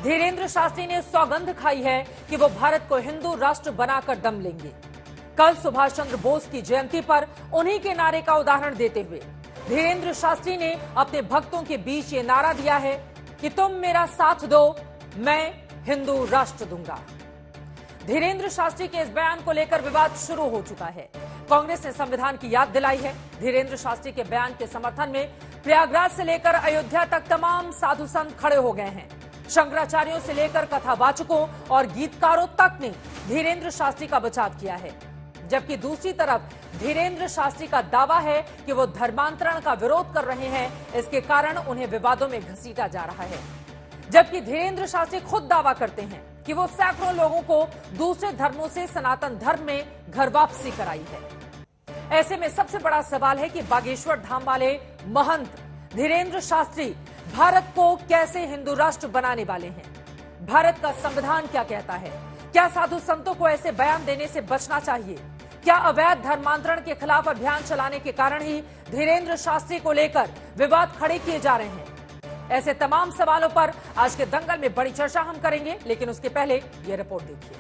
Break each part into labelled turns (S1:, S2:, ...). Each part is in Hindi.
S1: धीरेंद्र शास्त्री ने सौगंध खाई है कि वो भारत को हिंदू राष्ट्र बनाकर दम लेंगे। कल सुभाष चंद्र बोस की जयंती पर उन्हीं के नारे का उदाहरण देते हुए धीरेंद्र शास्त्री ने अपने भक्तों के बीच ये नारा दिया है कि तुम मेरा साथ दो, मैं हिंदू राष्ट्र दूंगा। धीरेंद्र शास्त्री के इस बयान को लेकर विवाद शुरू हो चुका है। कांग्रेस ने संविधान की याद दिलाई है। धीरेंद्र शास्त्री के बयान के समर्थन में प्रयागराज से लेकर अयोध्या तक तमाम साधु संत खड़े हो गए हैं। शंकराचार्यों से लेकर कथावाचकों और गीतकारों तक ने धीरेंद्र शास्त्री का बचाव किया है, जबकि दूसरी तरफ धीरेंद्र शास्त्री का दावा है कि वो धर्मांतरण का विरोध कर रहे हैं, इसके कारण उन्हें विवादों में घसीटा जा रहा है। जबकि धीरेंद्र शास्त्री खुद दावा करते हैं कि वो सैकड़ों लोगों को दूसरे धर्मों से सनातन धर्म में घर वापसी कराई है। ऐसे में सबसे बड़ा सवाल है कि बागेश्वर धाम वाले महंत धीरेंद्र शास्त्री भारत को कैसे हिंदू राष्ट्र बनाने वाले हैं। भारत का संविधान क्या कहता है? क्या साधु संतों को ऐसे बयान देने से बचना चाहिए? क्या अवैध धर्मांतरण के खिलाफ अभियान चलाने के कारण ही धीरेंद्र शास्त्री को लेकर विवाद खड़े किए जा रहे हैं? ऐसे तमाम सवालों पर आज के दंगल में बड़ी चर्चा हम करेंगे, लेकिन उसके पहले ये रिपोर्ट देखिए।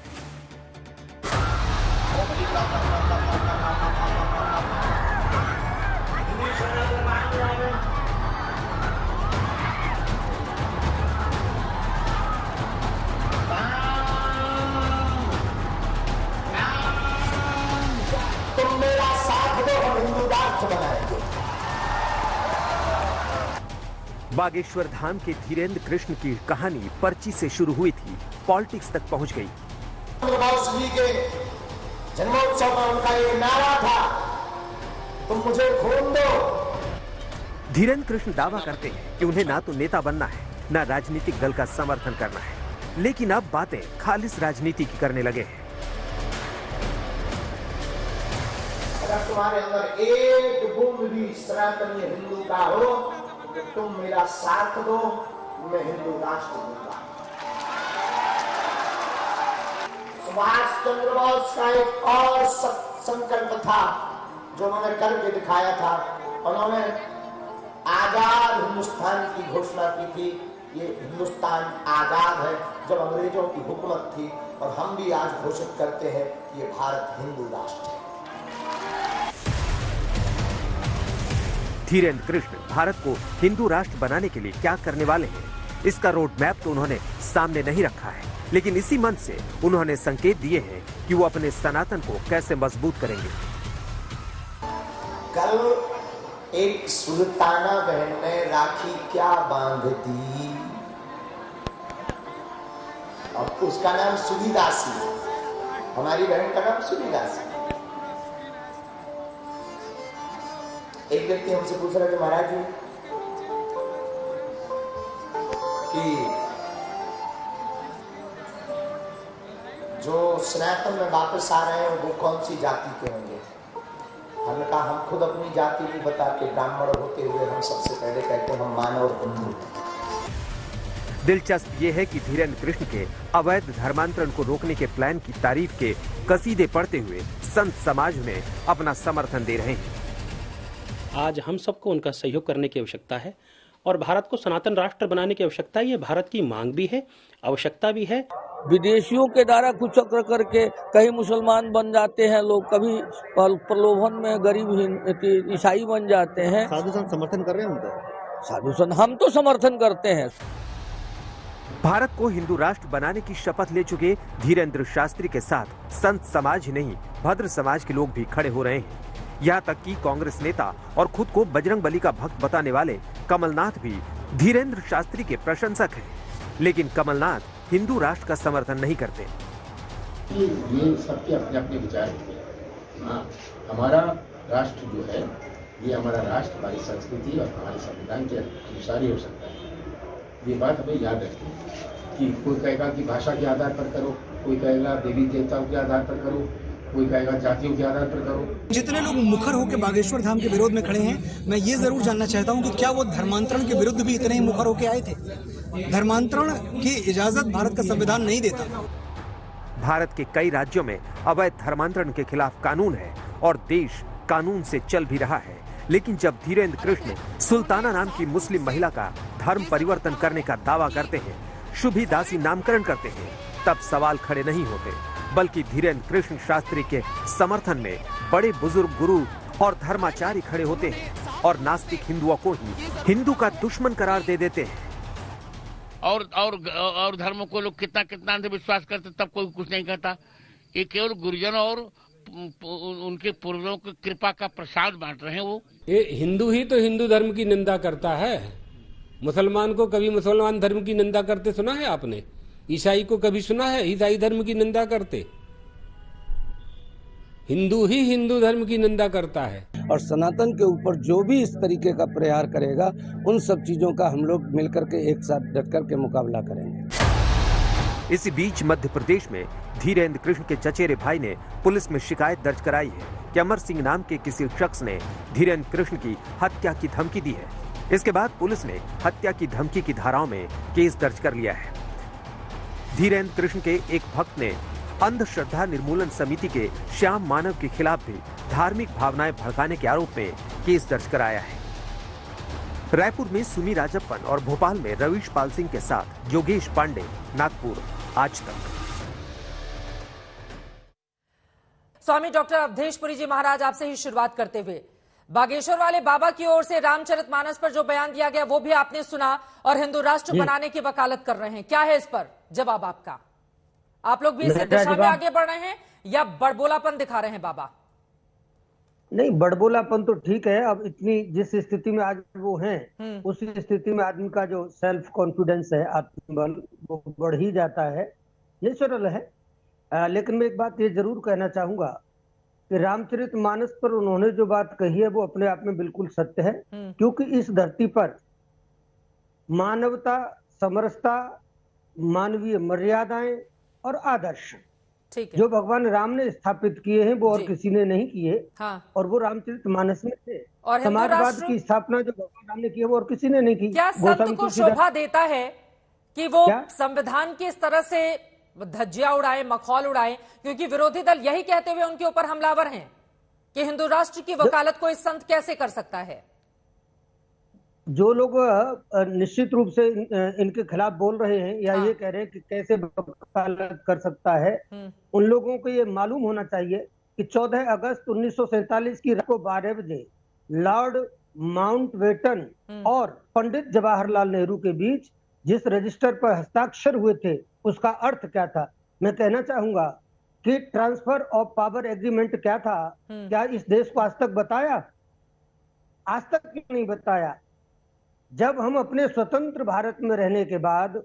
S2: तुम मेरा साथ दो, हम हिंदू राष्ट्र बनाएंगे।
S3: बागेश्वर धाम के धीरेंद्र कृष्ण की कहानी पर्ची से शुरू हुई थी, पॉलिटिक्स तक पहुंच गई।
S2: जी के जन्मोत्सव में उनका एक नारा था, तुम मुझे खून दो।
S3: धीरेंद्र कृष्ण दावा करते हैं कि उन्हें ना तो नेता बनना है, ना राजनीतिक दल का समर्थन करना है, लेकिन अब बातें खालिस राजनीति की करने लगे हैं।
S2: अगर तुम्हारे अंदर एक बूंद भी सनातनी हिंदू का हो, तो तुम मेरा साथ दो, मैं हिंदू राष्ट्र दूंगा। सुभाष चंद्र बोस का एक और संकल्प था जो उन्होंने करके दिखाया था। उन्होंने आजाद हिंदुस्तान की घोषणा की थी। ये हिंदुस्तान आजाद है जब अंग्रेजों की हुकूमत थी, और हम भी आज घोषित करते हैं कि ये भारत हिंदू राष्ट्र है।
S3: धीरेंद्र कृष्ण भारत को हिंदू राष्ट्र बनाने के लिए क्या करने वाले हैं, इसका रोड मैप तो उन्होंने सामने नहीं रखा है, लेकिन इसी मंच से उन्होंने संकेत दिए हैं कि वो अपने सनातन को कैसे मजबूत करेंगे।
S2: कल एक सुल्ताना बहन ने राखी क्या बांध दी, अब उसका नाम सुविदासी है। हमारी बहन का नाम सुविदासी। एक व्यक्ति हमसे पूछ रहा है कि महाराज जी कि जो सनातन में वापस आ रहे हैं वो कौन सी जाति के होंगे? हमने कहा हम खुद अपनी जाति नहीं बताते, ब्राह्मण होते हुए हम सबसे पहले कहते हैं हम मानव हिंदू हैं।
S3: दिलचस्प ये है कि धीरेंद्र कृष्ण के अवैध धर्मांतरण को रोकने के प्लान की तारीफ के कसीदे पढ़ते हुए संत समाज में अपना समर्थन दे रहे हैं।
S4: आज हम सबको उनका सहयोग करने की आवश्यकता है और भारत को सनातन राष्ट्र बनाने की आवश्यकता है। ये भारत की मांग भी है, आवश्यकता भी है।
S5: विदेशियों के द्वारा कुचक्र करके कहीं मुसलमान बन जाते हैं लोग, कभी प्रलोभन में गरीब ईसाई बन जाते हैं।
S6: साधु संत समर्थन कर रहे हैं उनका?
S5: साधु संत हम तो समर्थन करते हैं।
S3: भारत को हिंदू राष्ट्र बनाने की शपथ ले चुके धीरेंद्र शास्त्री के साथ संत समाज ही नहीं, भद्र समाज के लोग भी खड़े हो रहे हैं। यहाँ तक कि कांग्रेस नेता और खुद को बजरंगबली का भक्त बताने वाले कमलनाथ भी धीरेंद्र शास्त्री के प्रशंसक हैं, लेकिन कमलनाथ हिंदू राष्ट्र का समर्थन नहीं करते।
S7: ये सबके अपने अपने विचार हैं। हाँ, हमारा राष्ट्र जो है ये हमारा राष्ट्र हमारी संस्कृति और हमारे संविधान के अनुसार ही हो सकता है। ये बात हमें याद रखनी है कि कोई कहेगा कि भाषा के आधार पर करो, कोई कहेगा देवी देवताओं के आधार पर करो, कोई कहेगा जातियों के आधार पर करो।
S8: जितने लोग मुखर होकर बागेश्वर धाम के विरोध में खड़े हैं, मैं ये जरूर जानना चाहता हूं कि क्या वो धर्मांतरण के विरुद्ध भी इतने ही मुखर होकर आए थे? धर्मांतरण की इजाजत भारत का संविधान नहीं देता।
S3: भारत के कई राज्यों में अवैध धर्मांतरण के खिलाफ कानून है और देश कानून से चल भी रहा है, लेकिन जब धीरेंद्र कृष्ण सुल्ताना नाम की मुस्लिम महिला का धर्म परिवर्तन करने का दावा करते हैं, शुभी दासी नामकरण करते हैं, तब सवाल खड़े नहीं होते, बल्कि धीरेन्द्र कृष्ण शास्त्री के समर्थन में बड़े बुजुर्ग गुरु और धर्माचार्य खड़े होते हैं और नास्तिक हिंदुओं को ही हिंदू का दुश्मन करार दे देते हैं।
S9: और धर्मों को लोग कितना अंधविश्वास करते, तब कोई कुछ नहीं कहता। ये केवल गुरुजनों और उनके पूर्वजों की कृपा का प्रसाद बांट रहे हैं। वो
S10: ये हिंदू ही तो हिंदू धर्म की निंदा करता है। मुसलमान को कभी मुसलमान धर्म की निंदा करते सुना है आपने? ईसाई को कभी सुना है ईसाई धर्म की निंदा करते? हिंदू ही हिंदू धर्म की निंदा करता है।
S5: और सनातन के ऊपर जो भी इस तरीके का प्रहार करेगा, उन सब चीजों का हम लोग मिलकर के एक साथ डट कर के मुकाबला करेंगे।
S3: इसी बीच मध्य प्रदेश में धीरेन्द्र कृष्ण के चचेरे भाई ने पुलिस में शिकायत दर्ज कराई है कि अमर सिंह नाम के किसी शख्स ने धीरेन्द्र कृष्ण की हत्या की धमकी दी है। इसके बाद पुलिस ने हत्या की धमकी की धाराओं में केस दर्ज कर लिया है। धीरेन्द्र कृष्ण के एक भक्त ने अंधश्रद्धा निर्मूलन समिति के श्याम मानव के खिलाफ भी धार्मिक भावनाएं भड़काने के आरोप में केस दर्ज कराया है। रायपुर में सुमी राजप्पन और भोपाल में रवीश पाल सिंह के साथ योगेश पांडे, नागपुर, आज तक।
S1: स्वामी डॉक्टर अवधेशपुरी जी महाराज, आपसे ही शुरुआत करते हुए, बागेश्वर वाले बाबा की ओर से रामचरितमानस पर जो बयान दिया गया वो भी आपने सुना और हिंदू राष्ट्र बनाने की वकालत कर रहे हैं, क्या है इस पर जवाब आपका? आप लोग भी इस दिशा में आगे बढ़ रहे हैं या बड़बोलापन दिखा रहे हैं बाबा?
S11: नहीं, बड़बोलापन तो ठीक है। अब इतनी जिस स्थिति में आज वो हैं, उस स्थिति में आदमी का जो सेल्फ कॉन्फिडेंस है, आत्मबल, वो बढ़ ही जाता है, नेचुरल है। लेकिन मैं एक बात ये जरूर कहना चाहूंगा कि रामचरितमानस पर उन्होंने जो बात कही है वो अपने आप में बिल्कुल सत्य है, क्योंकि इस धरती पर मानवता, समरसता, मानवीय मर्यादाएं और आदर्श जो भगवान राम ने स्थापित किए हैं वो और किसी ने नहीं किए। हाँ। और वो रामचरितमानस में थे। और समाजवाद की स्थापना जो भगवान राम ने की है वो और किसी ने नहीं की।
S1: क्या संत को शोभा देता है कि वो संविधान की इस तरह से धज्जियां उड़ाए, मखौल उड़ाए, क्योंकि विरोधी दल यही कहते हुए उनके ऊपर हमलावर हैं कि हिंदू राष्ट्र की वकालत को इस संत कैसे कर सकता है?
S11: जो लोग निश्चित रूप से इनके खिलाफ बोल रहे हैं या ये कह रहे हैं कि कैसे वकालत कर सकता है, उन लोगों को ये मालूम होना चाहिए कि 14 अगस्त 1947 की रात को 12 बजे लॉर्ड माउंटबेटन और पंडित जवाहरलाल नेहरू के बीच जिस रजिस्टर पर हस्ताक्षर हुए थे उसका अर्थ क्या था। मैं कहना चाहूंगा कि ट्रांसफर ऑफ पावर एग्रीमेंट क्या था, क्या इस देश को आज तक बताया? आज तक क्यों नहीं बताया? जब हम अपने स्वतंत्र भारत में रहने के बाद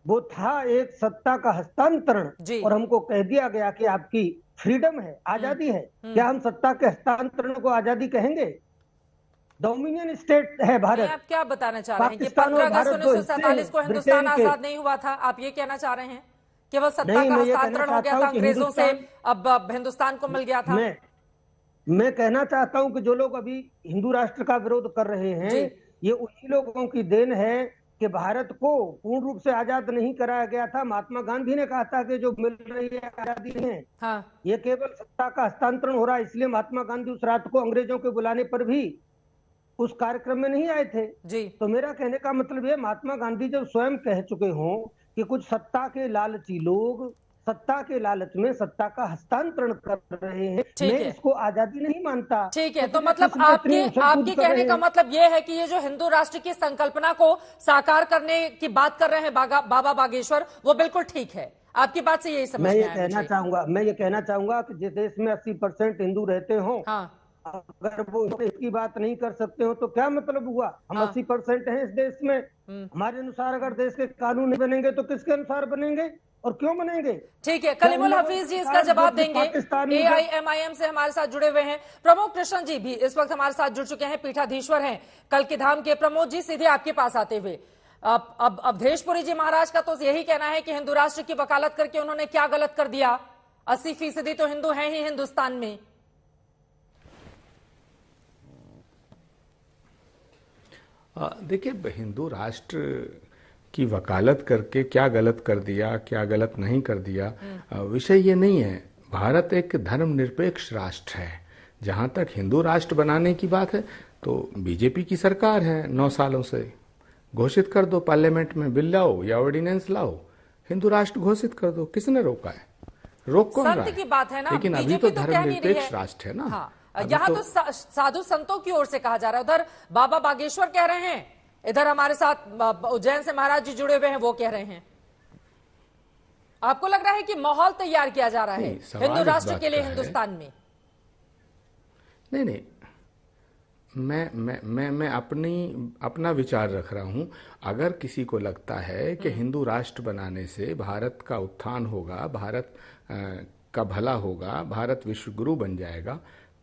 S11: वो था एक सत्ता का हस्तांतरण और हमको कह दिया गया कि आपकी फ्रीडम है, आजादी है। क्या हम सत्ता के हस्तांतरण को आजादी कहेंगे? डोमिनियन स्टेट है भारत।
S1: आप क्या बताना चाह रहे हैं कि 15 अगस्त 1947 को हिंदुस्तान आजाद नहीं हुआ था? आप ये कहना चाह रहे हैं केवल सत्ता का हस्तांतरण हो गया था अंग्रेजों से, अब हिंदुस्तान को मिल गया था?
S11: मैं कहना चाहता हूं कि जो लोग अभी हिंदू राष्ट्र का विरोध कर रहे हैं ये उन्हीं लोगों की देन है कि भारत को पूर्ण रूप से आजाद नहीं कराया गया था। महात्मा गांधी ने कहा था कि जो मिल रही है आजादी है। हाँ। ये केवल सत्ता का हस्तांतरण हो रहा है, इसलिए महात्मा गांधी उस रात को अंग्रेजों के बुलाने पर भी उस कार्यक्रम में नहीं आए थे जी। तो मेरा कहने का मतलब ये, महात्मा गांधी जब स्वयं कह चुके हों कि कुछ सत्ता के लालची लोग सत्ता के लालच में सत्ता का हस्तांतरण कर रहे हैं, मैं इसको आजादी नहीं मानता। ठीक है, तो मतलब आपके कहने का मतलब ये है कि ये जो हिंदू राष्ट्र की संकल्पना को साकार करने की बात कर रहे हैं बाबा बागेश्वर, वो बिल्कुल ठीक है। आपकी बात से यही समझ में आया। मैं ये कहना चाहूंगा कि जिस देश में 80% हिंदू रहते हो, अगर वो इसकी बात नहीं कर सकते हो तो क्या मतलब हुआ? हम 80% हैं इस देश में। हमारे अनुसार अगर देश के कानून नहीं बनेंगे तो किसके अनुसार बनेंगे और क्यों बनेंगे? ठीक है, कलीमुल हफीज जी इसका जवाब देंगे। AIMIM से हमारे साथ जुड़े हुए हैं प्रमोद कृष्ण जी भी इस वक्त हमारे साथ जुड़ चुके हैं, पीठाधीश्वर हैं कल की धाम के। प्रमोद जी, सीधे आपके पास आते हुए, अब अवधेशपुरी जी महाराज का तो यही कहना है कि हिंदू राष्ट्र की वकालत करके उन्होंने क्या गलत कर दिया? 80% तो हिंदू हैं ही हिंदुस्तान में।
S12: देखिए, हिंदू राष्ट्र की वकालत करके क्या गलत कर दिया, क्या गलत नहीं कर दिया, विषय ये नहीं है। भारत एक धर्मनिरपेक्ष राष्ट्र है। जहाँ तक हिंदू राष्ट्र बनाने की बात है तो बीजेपी की सरकार है 9 सालों से, घोषित कर दो, पार्लियामेंट में बिल लाओ या ऑर्डिनेंस लाओ, हिंदू राष्ट्र घोषित कर दो। किसने रोका है? रोक कौन रहा है?
S1: की बात है ना,
S12: लेकिन अभी तो धर्मनिरपेक्ष राष्ट्र है ना।
S1: हाँ, यहाँ तो साधु संतों की ओर से कहा जा रहा है। उधर बाबा बागेश्वर कह रहे हैं, इधर हमारे साथ उज्जैन से महाराज जी जुड़े हुए हैं, वो कह रहे हैं। आपको लग रहा है कि माहौल तैयार किया जा रहा है हिंदू राष्ट्र के लिए हिंदुस्तान में?
S12: नहीं, मैं अपना विचार रख रहा हूं। अगर किसी को लगता है कि हिंदू राष्ट्र बनाने से भारत का उत्थान होगा, भारत का भला होगा, भारत विश्व गुरु बन जाएगा,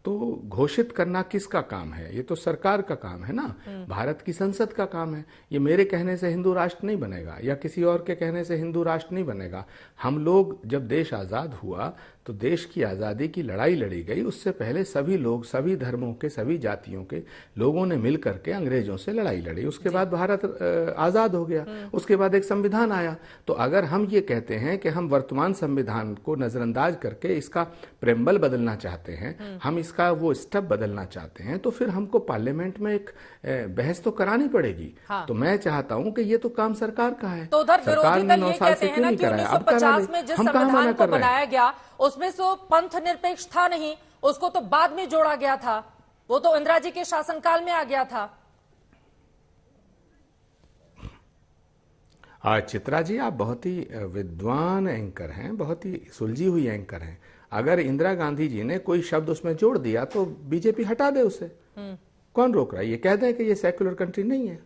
S12: तो घोषित करना किसका काम है? ये तो सरकार का काम है ना, भारत की संसद का काम है। ये मेरे कहने से हिंदू राष्ट्र नहीं बनेगा या किसी और के कहने से हिंदू राष्ट्र नहीं बनेगा। हम लोग जब देश आजाद हुआ तो देश की आजादी की लड़ाई लड़ी गई। उससे पहले सभी लोग, सभी धर्मों के, सभी जातियों के लोगों ने मिल करके अंग्रेजों से लड़ाई लड़ी। उसके बाद भारत आजाद हो गया, उसके बाद एक संविधान आया। तो अगर हम ये कहते हैं कि हम वर्तमान संविधान को नजरअंदाज करके इसका प्रेम्बल बदलना चाहते हैं, हम इसका वो स्टेप बदलना चाहते हैं, तो फिर हमको पार्लियामेंट में एक बहस तो करानी पड़ेगी। हाँ। तो मैं चाहता हूं कि ये तो काम सरकार का है।
S1: तो उधर
S12: सरकार ने 9 साल से क्यों नहीं कराया? अब करा रहे। हम कहां मना कर रहे हैं?
S1: गया उसमें तो पंथ निरपेक्ष था नहीं, उसको तो बाद में जोड़ा गया था, वो तो इंदिरा जी के शासनकाल में आ गया था।
S12: चित्रा जी, आप बहुत ही विद्वान एंकर हैं, बहुत ही सुलझी हुई एंकर हैं। अगर इंदिरा गांधी जी ने कोई शब्द उसमें जोड़ दिया तो बीजेपी हटा दे उसे। कौन रोक रहा है? ये कह दें कि ये सेक्युलर कंट्री नहीं है।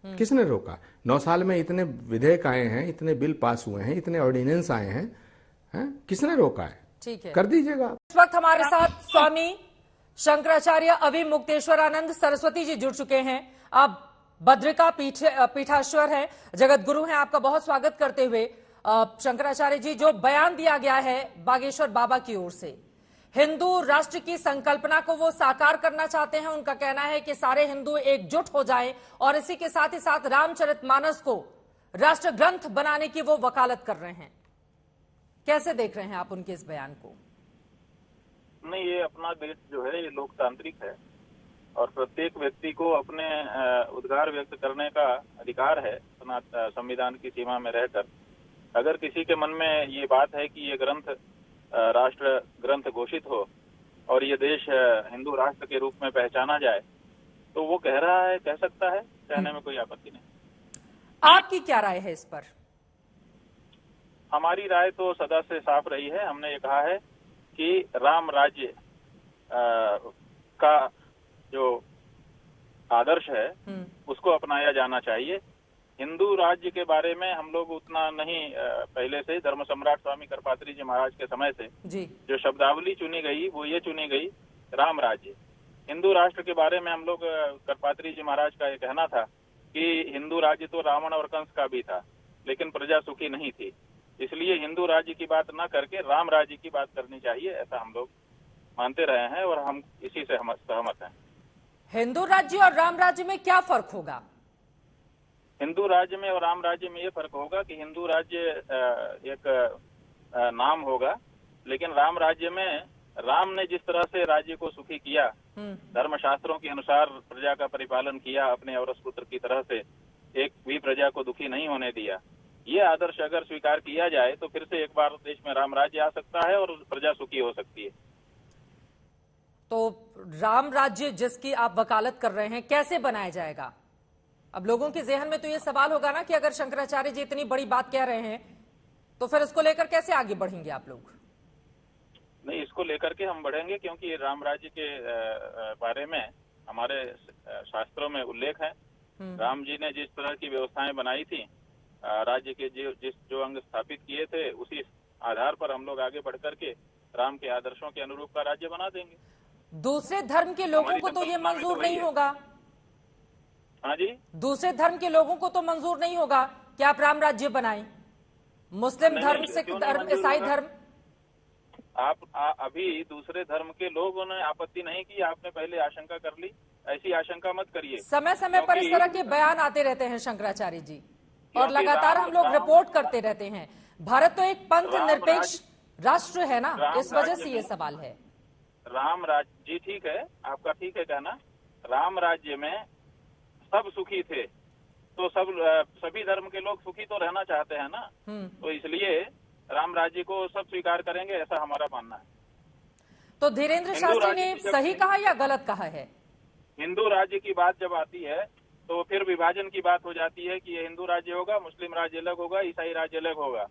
S12: किसने रोका? 9 साल में इतने विधेयक आए हैं, इतने बिल पास हुए हैं, इतने ऑर्डिनेंस आए हैं, किसने रोका है? ठीक है, कर दीजिएगा।
S1: इस वक्त हमारे साथ स्वामी शंकराचार्य अभिमुक्तेश्वरानंद सरस्वती जी जुड़ चुके हैं। अब भद्रिका पीठाश्वर है, जगत गुरु हैं। आपका बहुत स्वागत करते हुए शंकराचार्य जी, जो बयान दिया गया है बागेश्वर बाबा की ओर से, हिंदू राष्ट्र की संकल्पना को वो साकार करना चाहते हैं। उनका कहना है कि सारे हिंदू एकजुट हो जाएं और इसी के साथ ही साथ रामचरितमानस को राष्ट्र ग्रंथ बनाने की वो वकालत कर रहे हैं। कैसे देख रहे हैं आप उनके इस बयान को?
S13: नहीं, ये अपना देश जो है ये लोकतांत्रिक है और प्रत्येक व्यक्ति को अपने उद्गार व्यक्त करने का अधिकार है संविधान की सीमा में रहकर। अगर किसी के मन में ये बात है कि ये ग्रंथ राष्ट्र ग्रंथ घोषित हो और ये देश हिंदू राष्ट्र के रूप में पहचाना जाए, तो वो कह रहा है, कह सकता है, कहने में कोई आपत्ति नहीं।
S1: आपकी क्या राय है इस पर?
S13: हमारी राय तो सदा से साफ रही है। हमने ये कहा है कि राम राज्य का जो आदर्श है उसको अपनाया जाना चाहिए। हिंदू राज्य के बारे में हम लोग उतना नहीं, पहले से धर्म सम्राट स्वामी करपात्री जी महाराज के समय से जी जो शब्दावली चुनी गई वो ये चुनी गई राम राज्य। हिंदू राष्ट्र के बारे में हम लोग, करपात्री जी महाराज का ये कहना था कि हिंदू राज्य तो रावण और कंस का भी था, लेकिन प्रजा सुखी नहीं थी, इसलिए हिंदू राज्य की बात न करके राम राज्य की बात करनी चाहिए, ऐसा हम लोग मानते रहे हैं और हम इसी से सहमत हैं।
S1: हिंदू राज्य और राम राज्य में क्या फर्क होगा?
S13: हिंदू राज्य में और राम राज्य में ये फर्क होगा कि हिंदू राज्य एक नाम होगा, लेकिन राम राज्य में राम ने जिस तरह से राज्य को सुखी किया, धर्मशास्त्रों के अनुसार प्रजा का परिपालन किया, अपने औरस पुत्र की तरह से एक भी प्रजा को दुखी नहीं होने दिया, ये आदर्श अगर स्वीकार किया जाए तो फिर से एक बार देश में राम राज्य आ सकता है और प्रजा सुखी हो सकती है।
S1: तो राम राज्य जिसकी आप वकालत कर रहे हैं, कैसे बनाया जाएगा? अब लोगों के जहन में तो ये सवाल होगा ना कि अगर शंकराचार्य जी इतनी बड़ी बात कह रहे हैं तो फिर इसको लेकर कैसे आगे बढ़ेंगे आप लोग?
S13: नहीं, इसको लेकर के हम बढ़ेंगे क्योंकि राम राज्य के बारे में हमारे शास्त्रों में उल्लेख है। राम जी ने जिस तरह की व्यवस्थाएं बनाई थी, राज्य के जो अंग स्थापित किए थे, उसी आधार पर हम लोग आगे बढ़ करके राम के आदर्शों के अनुरूप का राज्य बना देंगे।
S1: दूसरे धर्म के लोगों को तो ये मंजूर नहीं होगा।
S13: हाँ जी,
S1: दूसरे धर्म के लोगों को तो मंजूर नहीं होगा कि आप राम राज्य बनाएं। मुस्लिम धर्म, सिख धर्म, ईसाई धर्म,
S13: आप अभी दूसरे धर्म के लोगों ने आपत्ति नहीं की, आपने पहले आशंका कर ली। ऐसी आशंका मत करिए।
S1: समय समय पर इस तरह के बयान आते रहते हैं शंकराचार्य जी, और लगातार हम लोग रिपोर्ट करते रहते हैं। भारत तो एक पंथ निरपेक्ष राष्ट्र है ना, इस वजह से ये सवाल है।
S13: राम राज्य जी ठीक है, आपका ठीक है कहना। राम राज्य में सब सुखी थे, तो सभी धर्म के लोग सुखी तो रहना चाहते हैं ना, तो इसलिए राम राज्य को सब स्वीकार करेंगे, ऐसा हमारा मानना है।
S1: तो धीरेंद्र शास्त्री ने सही कहा या गलत कहा है?
S13: हिंदू राज्य की बात जब आती है तो फिर विभाजन की बात हो जाती है कि ये हिंदू राज्य होगा, मुस्लिम राज्य अलग होगा, ईसाई राज्य अलग होगा।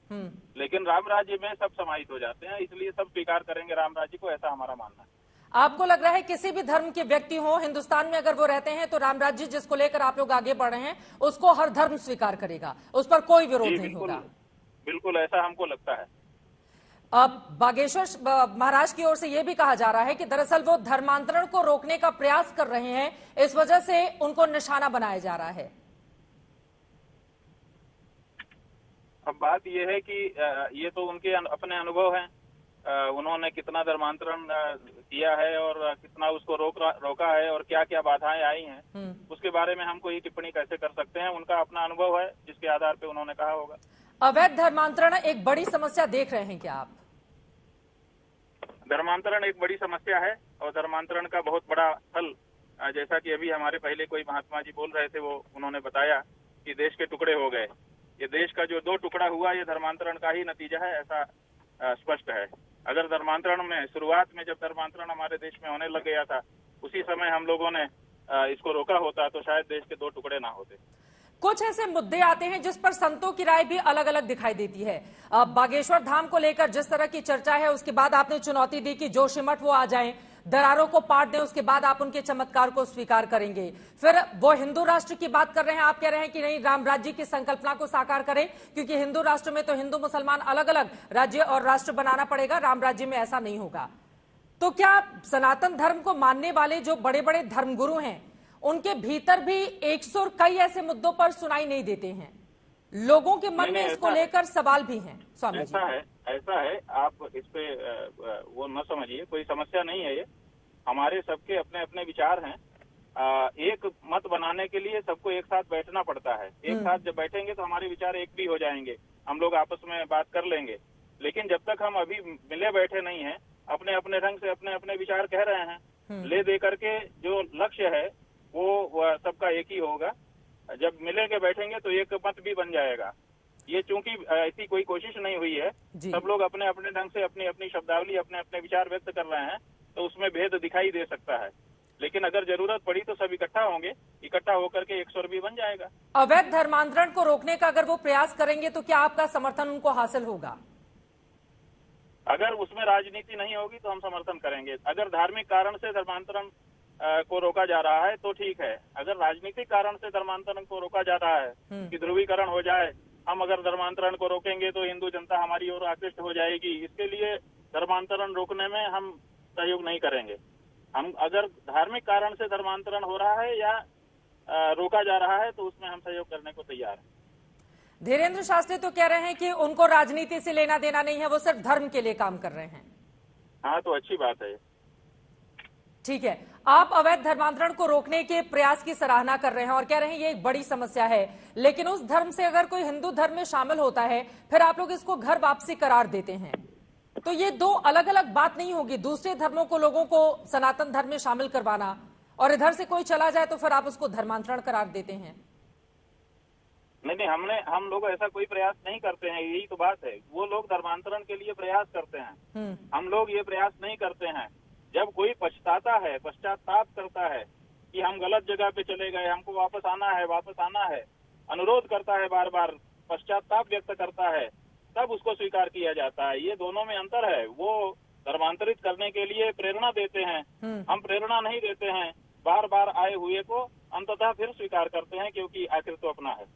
S13: लेकिन राम राज्य में सब समाहित हो जाते हैं, इसलिए सब स्वीकार करेंगे राम राज्य को, ऐसा हमारा मानना है।
S1: आपको लग रहा है किसी भी धर्म के व्यक्ति हो हिंदुस्तान में अगर वो रहते हैं तो राम राज्य जिसको लेकर आप लोग आगे बढ़ रहे हैं उसको हर धर्म स्वीकार करेगा, उस पर कोई विरोध नहीं होगा?
S13: बिल्कुल ऐसा हमको लगता है।
S1: अब बागेश्वर महाराज की ओर से यह भी कहा जा रहा है कि दरअसल वो धर्मांतरण को रोकने का प्रयास कर रहे हैं, इस वजह से उनको निशाना बनाया जा रहा है।
S13: अब बात यह है कि ये तो उनके अपने अनुभव हैं, उन्होंने कितना धर्मांतरण किया है और कितना उसको रोका है और क्या क्या बाधाएं आई हैं, उसके बारे में हम कोई टिप्पणी कैसे कर सकते हैं? उनका अपना अनुभव है जिसके आधार पे उन्होंने कहा होगा।
S1: अवैध धर्मांतरण एक बड़ी समस्या देख रहे हैं क्या आप?
S13: धर्मांतरण एक बड़ी समस्या है और धर्मांतरण का बहुत बड़ा फल, जैसा कि अभी हमारे पहले कोई महात्मा जी बोल रहे थे, वो उन्होंने बताया कि देश के टुकड़े हो गए। ये देश का जो 2 टुकड़ा हुआ ये धर्मांतरण का ही नतीजा है, ऐसा स्पष्ट है। अगर धर्मांतरण में शुरुआत में जब धर्मांतरण हमारे देश में होने लग गया था उसी समय हम लोगों ने इसको रोका होता तो शायद देश के 2 टुकड़े ना होते।
S1: कुछ ऐसे मुद्दे आते हैं जिस पर संतों की राय भी अलग अलग दिखाई देती है। बागेश्वर धाम को लेकर जिस तरह की चर्चा है उसके बाद आपने चुनौती दी कि जोशीमठ वो आ जाएं, दरारों को पाट दें, उसके बाद आप उनके चमत्कार को स्वीकार करेंगे। फिर वो हिंदू राष्ट्र की बात कर रहे हैं, आप कह रहे हैं कि नहीं, राम राज्य की संकल्पना को साकार करें, क्योंकि हिंदू राष्ट्र में तो हिंदू मुसलमान अलग अलग राज्य और राष्ट्र बनाना पड़ेगा, राम राज्य में ऐसा नहीं होगा। तो क्या सनातन धर्म को मानने वाले जो बड़े बड़े धर्मगुरु हैं उनके भीतर भी एक सुर कई ऐसे मुद्दों पर सुनाई नहीं देते हैं? लोगों के मन में इसको लेकर सवाल भी हैं। स्वामी जी,
S13: ऐसा है, आप इस पे वो न समझिए, कोई समस्या नहीं है। ये हमारे सबके अपने अपने विचार हैं। एक मत बनाने के लिए सबको एक साथ बैठना पड़ता है। एक साथ जब बैठेंगे तो हमारे विचार एक भी हो जाएंगे, हम लोग आपस में बात कर लेंगे। लेकिन जब तक हम अभी मिले बैठे नहीं हैं, अपने अपने ढंग से अपने अपने विचार कह रहे हैं, ले दे करके जो लक्ष्य है वो सबका एक ही होगा। जब मिलेंगे बैठेंगे तो एक मत भी बन जाएगा। ये चूंकि ऐसी कोई कोशिश नहीं हुई है, सब लोग अपने अपने ढंग से अपनी अपनी शब्दावली अपने अपने विचार व्यक्त कर रहे हैं, तो उसमें भेद दिखाई दे सकता है। लेकिन अगर जरूरत पड़ी तो सब इकट्ठा होंगे, इकट्ठा होकर के एक स्वर भी बन जाएगा।
S1: अवैध धर्मांतरण को रोकने का अगर वो प्रयास करेंगे तो क्या आपका समर्थन उनको हासिल होगा?
S13: अगर उसमें राजनीति नहीं होगी तो हम समर्थन करेंगे। अगर धार्मिक कारण से धर्मांतरण को रोका जा रहा है तो ठीक है। अगर राजनीतिक कारण से धर्मांतरण को रोका जा रहा है कि ध्रुवीकरण हो जाए, हम अगर धर्मांतरण को रोकेंगे तो हिंदू जनता हमारी ओर आकृष्ट हो जाएगी, इसके लिए धर्मांतरण रोकने में हम सहयोग नहीं करेंगे। हम अगर धार्मिक कारण से धर्मांतरण हो रहा है या रोका जा रहा है तो उसमें हम सहयोग करने को तैयार हैं।
S1: धीरेंद्र शास्त्री तो कह रहे हैं कि उनको राजनीति से लेना देना नहीं है, वो सिर्फ धर्म के लिए काम कर रहे हैं।
S13: हाँ, तो अच्छी बात है।
S1: ठीक है, आप अवैध धर्मांतरण को रोकने के प्रयास की सराहना कर रहे हैं और कह रहे हैं ये एक बड़ी समस्या है, लेकिन उस धर्म से अगर कोई हिंदू धर्म में शामिल होता है फिर आप लोग इसको घर वापसी करार देते हैं, तो ये 2 अलग अलग बात नहीं होगी? दूसरे धर्मों को लोगों को सनातन धर्म में शामिल करवाना और इधर से कोई चला जाए तो फिर आप उसको धर्मांतरण करार देते हैं।
S13: नहीं, हम लोग ऐसा कोई प्रयास नहीं करते हैं, यही तो बात है। वो लोग धर्मांतरण के लिए प्रयास करते हैं, हम लोग ये प्रयास नहीं करते हैं। जब कोई पछताता है, पश्चाताप करता है कि हम गलत जगह पे चले गए, हमको वापस आना है, अनुरोध करता है, बार बार पश्चाताप व्यक्त करता है, तब उसको स्वीकार किया जाता है। ये दोनों में अंतर है। वो धर्मांतरित करने के लिए प्रेरणा देते हैं, हम प्रेरणा नहीं देते हैं। बार बार आए हुए को अंततः फिर स्वीकार करते हैं, क्योंकि आखिर तो अपना है।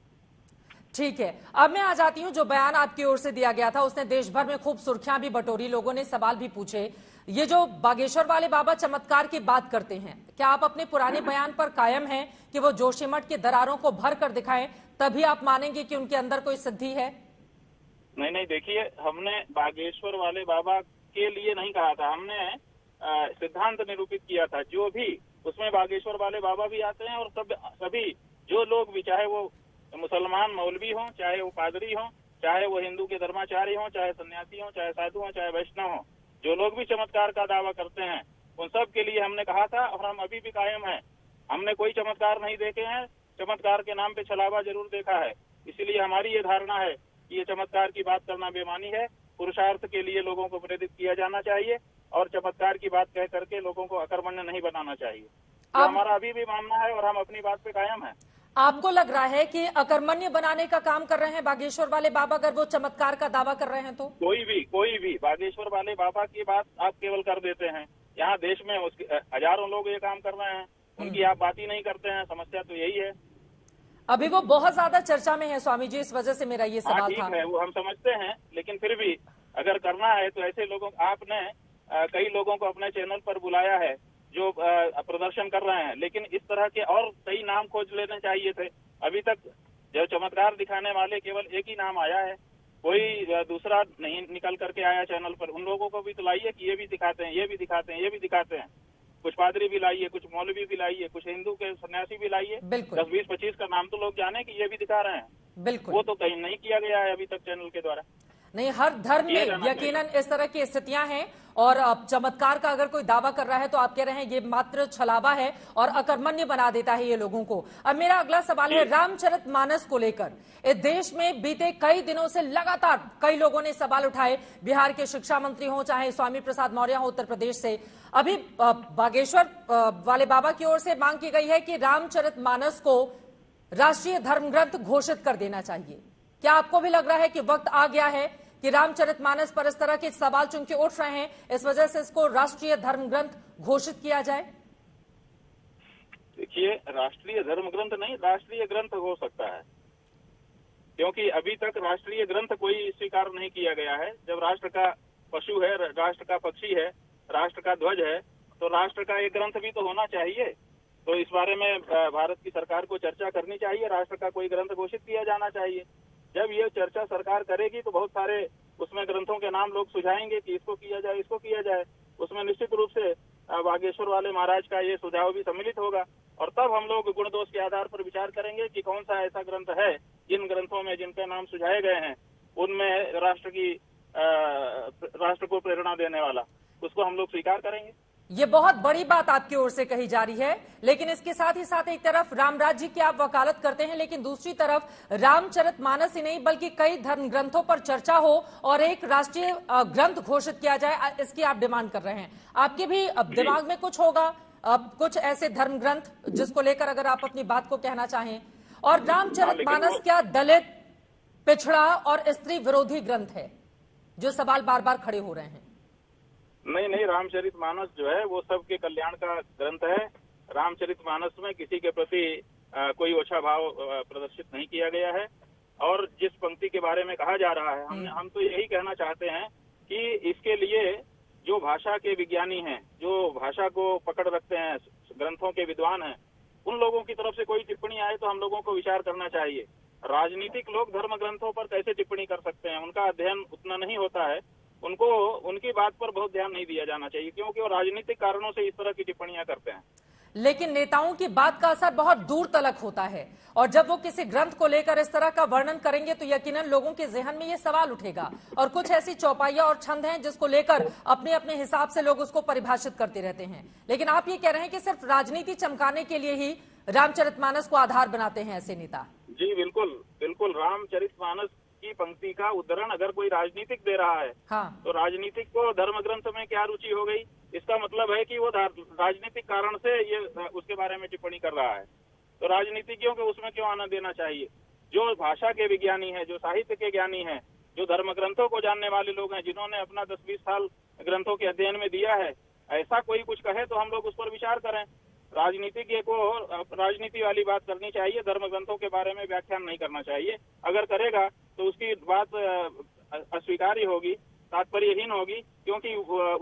S1: ठीक है, अब मैं आ जाती हूं, जो बयान आपकी ओर से दिया गया था उसने देश भर में खूब सुर्खियां भी बटोरी, लोगों ने सवाल भी पूछे। ये जो बागेश्वर वाले बाबा चमत्कार की बात करते हैं, क्या आप अपने पुराने बयान पर कायम हैं कि वो जोशीमठ के दरारों को भर कर दिखाएं, तभी आप मानेंगे कि उनके अंदर कोई सिद्धि है?
S13: नहीं, देखिए, हमने बागेश्वर वाले बाबा के लिए नहीं कहा था, हमने सिद्धांत निरूपित किया था। जो भी उसमें बागेश्वर वाले बाबा भी आते हैं और सभी जो लोग भी, चाहे वो मुसलमान मौलवी हों, चाहे वो पादरी हों, चाहे वो हिंदू के धर्माचार्य हों, चाहे सन्यासी हों, चाहे साधु हों, चाहे वैष्णव हों, जो लोग भी चमत्कार का दावा करते हैं उन सब के लिए हमने कहा था और हम अभी भी कायम हैं। हमने कोई चमत्कार नहीं देखे हैं, चमत्कार के नाम पे छलावा जरूर देखा है। इसीलिए हमारी ये धारणा है कि ये चमत्कार की बात करना बेमानी है। पुरुषार्थ के लिए लोगों को प्रेरित किया जाना चाहिए और चमत्कार की बात कह करके लोगों को अकर्मण्य नहीं बनाना चाहिए। तो हमारा अभी भी मानना है और हम अपनी बात पे कायम है।
S1: आपको लग रहा है कि अकर्मण्य बनाने का काम कर रहे हैं बागेश्वर वाले बाबा, अगर वो चमत्कार का दावा कर रहे हैं तो?
S13: कोई भी बागेश्वर वाले बाबा की बात आप केवल कर देते हैं। यहाँ देश में हजारों लोग ये काम कर रहे हैं, उनकी आप बात ही नहीं करते हैं। समस्या तो यही है।
S1: अभी वो बहुत ज्यादा चर्चा में है स्वामी जी, इस वजह से मेरा ये सवाल था।
S13: ठीक है, वो हम समझते हैं, लेकिन फिर भी अगर करना है तो ऐसे लोगों, आपने कई लोगों को अपने चैनल पर बुलाया है जो प्रदर्शन कर रहे हैं, लेकिन इस तरह के और कई नाम खोज लेने चाहिए थे। अभी तक जो चमत्कार दिखाने वाले केवल एक ही नाम आया है, कोई दूसरा नहीं निकल करके आया चैनल पर। उन लोगों को भी तो लाइए कि ये भी दिखाते हैं, ये भी दिखाते हैं, ये भी दिखाते हैं। कुछ पादरी भी लाइए, कुछ मौलवी भी लाइए, कुछ हिंदू के सन्यासी भी लाइए। 10, 20, 25 का नाम तो लोग जाने कि ये भी दिखा रहे हैं।
S1: बिल्कुल,
S13: वो तो कहीं नहीं किया गया है अभी तक चैनल के द्वारा।
S1: नहीं, हर धर्म में यकीनन इस तरह की स्थितियां हैं और चमत्कार का अगर कोई दावा कर रहा है तो आप कह रहे हैं ये मात्र छलावा है और अकर्मण्य बना देता है ये लोगों को। अब मेरा अगला सवाल है रामचरितमानस को लेकर। इस देश में बीते कई दिनों से लगातार कई लोगों ने सवाल उठाए, बिहार के शिक्षा मंत्री हो चाहे स्वामी प्रसाद मौर्य हो उत्तर प्रदेश से। अभी बागेश्वर वाले बाबा की ओर से मांग की गई है कि रामचरितमानस को राष्ट्रीय धर्म ग्रंथ घोषित कर देना चाहिए। क्या आपको भी लग रहा है कि वक्त आ गया है कि रामचरितमानस पर इस तरह के सवाल चूंकि उठ रहे हैं, इस वजह से इसको राष्ट्रीय धर्म ग्रंथ घोषित किया जाए?
S13: देखिए, राष्ट्रीय धर्म ग्रंथ नहीं, राष्ट्रीय ग्रंथ हो सकता है, क्योंकि अभी तक राष्ट्रीय ग्रंथ कोई स्वीकार नहीं किया गया है। जब राष्ट्र का पशु है, राष्ट्र का पक्षी है, राष्ट्र का ध्वज है, तो राष्ट्र का एक ग्रंथ भी तो होना चाहिए। तो इस बारे में भारत की सरकार को चर्चा करनी चाहिए, राष्ट्र का कोई ग्रंथ घोषित किया जाना चाहिए। जब ये चर्चा सरकार करेगी तो बहुत सारे उसमें ग्रंथों के नाम लोग सुझाएंगे कि इसको किया जाए, इसको किया जाए। उसमें निश्चित रूप से बागेश्वर वाले महाराज का ये सुझाव भी सम्मिलित होगा और तब हम लोग गुण दोष के आधार पर विचार करेंगे कि कौन सा ऐसा ग्रंथ है जिन ग्रंथों में जिनके नाम सुझाए गए हैं उनमें राष्ट्र को प्रेरणा देने वाला, उसको हम लोग स्वीकार करेंगे।
S1: ये बहुत बड़ी बात आपकी ओर से कही जा रही है, लेकिन इसके साथ ही साथ एक तरफ राम राज्य की आप वकालत करते हैं, लेकिन दूसरी तरफ रामचरितमानस ही नहीं बल्कि कई धर्म ग्रंथों पर चर्चा हो और एक राष्ट्रीय ग्रंथ घोषित किया जाए, इसकी आप डिमांड कर रहे हैं। आपके भी दिमाग में कुछ होगा, कुछ ऐसे धर्म ग्रंथ जिसको लेकर अगर आप अपनी बात को कहना चाहें? और रामचरितमानस क्या दलित, पिछड़ा और स्त्री विरोधी ग्रंथ है? जो सवाल बार बार खड़े हो रहे हैं।
S13: नहीं, रामचरितमानस जो है वो सबके कल्याण का ग्रंथ है। रामचरितमानस में किसी के प्रति कोई ओछा भाव प्रदर्शित नहीं किया गया है। और जिस पंक्ति के बारे में कहा जा रहा है, हम तो यही कहना चाहते हैं कि इसके लिए जो भाषा के विज्ञानी हैं, जो भाषा को पकड़ रखते हैं, ग्रंथों के विद्वान हैं, उन लोगों की तरफ से कोई टिप्पणी आए तो हम लोगों को विचार करना चाहिए। राजनीतिक लोग धर्म ग्रंथों पर कैसे टिप्पणी कर सकते हैं? उनका अध्ययन उतना नहीं होता है, उनको उनकी बात पर बहुत ध्यान नहीं दिया जाना चाहिए, क्योंकि वो राजनीतिक कारणों से इस तरह की टिप्पणियां करते हैं।
S1: लेकिन नेताओं की बात का असर बहुत दूर तलक होता है और जब वो किसी ग्रंथ को लेकर इस तरह का वर्णन करेंगे तो यकीनन लोगों के जहन में ये सवाल उठेगा। और कुछ ऐसी चौपाइयां और छंद हैं जिसको लेकर अपने अपने हिसाब से लोग उसको परिभाषित करते रहते हैं। लेकिन आप ये कह रहे हैं कि सिर्फ राजनीति चमकाने के लिए ही रामचरितमानस को आधार बनाते हैं ऐसे नेता?
S13: जी बिल्कुल, रामचरितमानस की पंक्ति का उद्धरण अगर कोई राजनीतिक दे रहा है, हाँ, तो राजनीतिक को धर्म ग्रंथ में क्या रुचि हो गई? इसका मतलब है कि वो राजनीतिक कारण से ये उसके बारे में टिप्पणी कर रहा है। तो राजनीतिज्ञों को उसमें क्यों आना देना चाहिए? जो भाषा के विज्ञानी हैं, जो साहित्य के ज्ञानी हैं, जो धर्म ग्रंथों को जानने वाले लोग हैं, जिन्होंने अपना 10-20 साल ग्रंथों के अध्ययन में दिया है, ऐसा कोई कुछ कहे तो हम लोग उस पर विचार करें। राजनीतिज्ञ को राजनीति वाली बात करनी चाहिए, धर्म ग्रंथों के बारे में व्याख्यान नहीं करना चाहिए। अगर करेगा तो उसकी बात अस्वीकार्य होगी, तात्पर्यहीन होगी, क्योंकि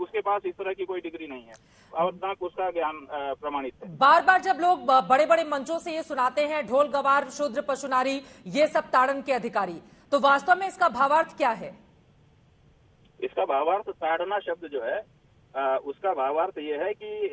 S13: उसके पास इस तरह की कोई डिग्री नहीं है और ना उसका ज्ञान प्रमाणित है।
S1: बार बार जब लोग बड़े बड़े मंचों से ये सुनाते हैं ढोल गवार शूद्र पशुनारी ये सब ताड़न के अधिकारी, तो वास्तव में इसका भावार्थ क्या है?
S13: इसका भावार्थ, ताड़ना शब्द जो है उसका भावार्थ ये है कि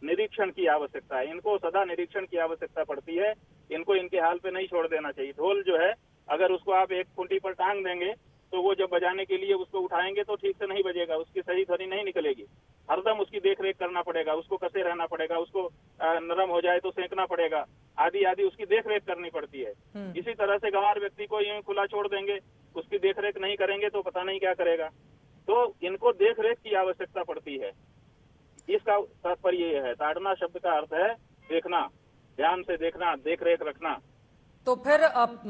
S13: निरीक्षण की आवश्यकता है। इनको सदा निरीक्षण की आवश्यकता पड़ती है, इनको इनके हाल पे नहीं छोड़ देना चाहिए। ढोल जो है अगर उसको आप एक खूंटी पर टांग देंगे तो वो जब बजाने के लिए उसको उठाएंगे तो ठीक से नहीं बजेगा, उसकी सही ध्वनि नहीं निकलेगी। हरदम उसकी देख रेख करना पड़ेगा, उसको कसे रहना पड़ेगा, उसको नरम हो जाए तो सेंकना पड़ेगा, आदि आदि उसकी देख रेख करनी पड़ती है। इसी तरह से गंवार व्यक्ति को यूं खुला छोड़ देंगे, उसकी देख रेख नहीं करेंगे तो पता नहीं क्या करेगा। तो इनको देख रेख की आवश्यकता पड़ती है। इसका तात्पर्य ये है, ताड़ना शब्द का अर्थ है देखना, ध्यान से देखना, देख रेख रखना।
S1: तो फिर